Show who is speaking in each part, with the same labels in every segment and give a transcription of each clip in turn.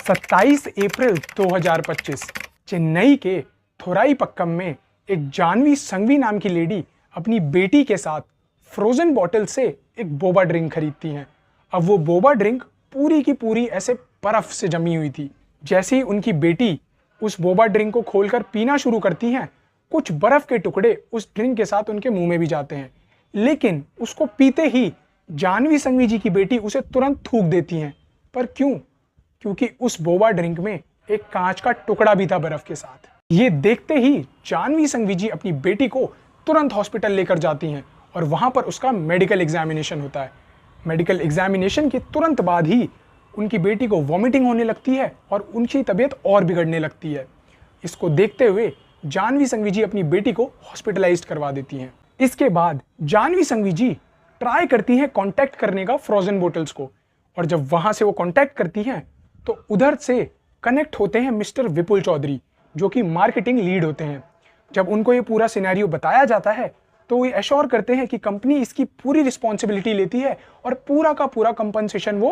Speaker 1: 27 अप्रैल 2025 चेन्नई के थोराईपक्कम में एक जानवी संघवी नाम की लेडी अपनी बेटी के साथ फ्रोजन बॉटल से एक बोबा ड्रिंक खरीदती हैं। अब वो बोबा ड्रिंक पूरी की पूरी ऐसे बर्फ से जमी हुई थी। जैसे ही उनकी बेटी उस बोबा ड्रिंक को खोलकर पीना शुरू करती हैं, कुछ बर्फ के टुकड़े उस ड्रिंक के साथ उनके मुंह में भी जाते हैं, लेकिन उसको पीते ही जानवी संघवी जी की बेटी उसे तुरंत थूक देती हैं। पर क्यों? क्योंकि उस बोबा ड्रिंक में एक कांच का टुकड़ा भी था बर्फ के साथ। ये देखते ही जानवी संघवी जी अपनी बेटी को तुरंत हॉस्पिटल लेकर जाती हैं और वहां पर उसका मेडिकल एग्जामिनेशन होता है। मेडिकल एग्जामिनेशन के तुरंत बाद ही उनकी बेटी को वॉमिटिंग होने लगती है और उनकी तबीयत और बिगड़ने लगती है। इसको देखते हुए जानवी संघवी जी अपनी बेटी को हॉस्पिटलाइज्ड करवा देती हैं। इसके बाद जानवी संघवी जी ट्राई करती हैं कांटेक्ट करने का फ्रोजन बोटल्स को, और जब वहां से वो कांटेक्ट करती हैं तो उधर से कनेक्ट होते हैं मिस्टर विपुल चौधरी, जो कि मार्केटिंग लीड होते हैं। जब उनको ये पूरा सिनेरियो बताया जाता है तो वो एश्योर करते हैं कि कंपनी इसकी पूरी रिस्पॉन्सिबिलिटी लेती है और पूरा का पूरा कंपनसेशन वो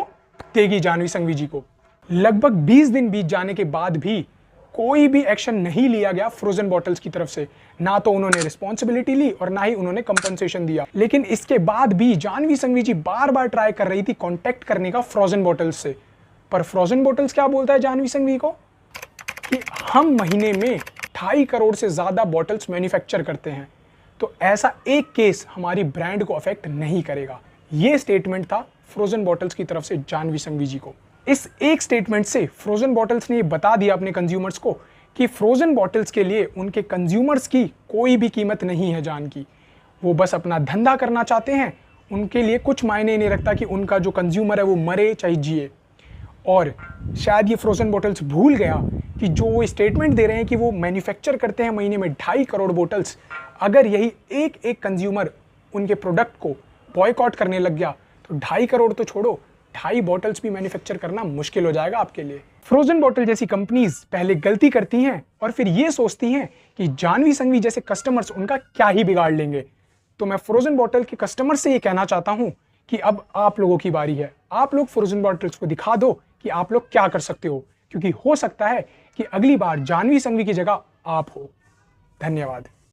Speaker 1: देगी जानवी संघवी जी को। लगभग 20 दिन बीत जाने के बाद भी कोई भी एक्शन नहीं लिया गया फ्रोजन बॉटल्स की तरफ से। ना तो उन्होंने रिस्पॉन्सिबिलिटी ली और ना ही उन्होंने कंपनसेशन दिया। लेकिन इसके बाद भी जानवी संघवी जी बार बार ट्राई कर रही थी कांटेक्ट करने का फ्रोजन बॉटल्स से। पर फ्रोजन बॉटल्स क्या बोलता है जानवी संघवी को कि हम महीने में 2.5 करोड़ से ज्यादा बॉटल्स मैन्युफैक्चर करते हैं, तो ऐसा एक केस हमारी ब्रांड को अफेक्ट नहीं करेगा। ये स्टेटमेंट था फ्रोजन बॉटल्स की तरफ से जानवी संघवी जी को। इस एक स्टेटमेंट से फ्रोजन बॉटल्स ने ये बता दिया अपने कंज्यूमर्स को कि फ्रोजन बॉटल्स के लिए उनके कंज्यूमर्स की कोई भी कीमत नहीं है जान की। वो बस अपना धंधा करना चाहते हैं। उनके लिए कुछ मायने नहीं रखता कि उनका जो कंज्यूमर है वो मरे चाहे जिए। और शायद ये फ्रोजन बॉटल्स भूल गया कि जो वो स्टेटमेंट दे रहे हैं कि वो मैन्युफैक्चर करते हैं महीने में 2.5 करोड़ बोटल्स, अगर यही एक एक कंज्यूमर उनके प्रोडक्ट को बॉयकॉट करने लग गया तो 2.5 करोड़ तो छोड़ो, 2.5 बॉटल्स भी मैन्युफैक्चर करना मुश्किल हो जाएगा आपके लिए। फ्रोजन बॉटल जैसी कंपनीज पहले गलती करती हैं और फिर ये सोचती हैं कि जानवी संघवी जैसे कस्टमर्स उनका क्या ही बिगाड़ लेंगे। तो मैं फ्रोजन बॉटल के कस्टमर से ये कहना चाहता हूँ कि अब आप लोगों की बारी है। आप लोग फ्रोजन बॉटल्स को दिखा दो कि आप लोग क्या कर सकते हो, क्योंकि हो सकता है कि अगली बार जानवी संघवी की जगह आप हो। धन्यवाद।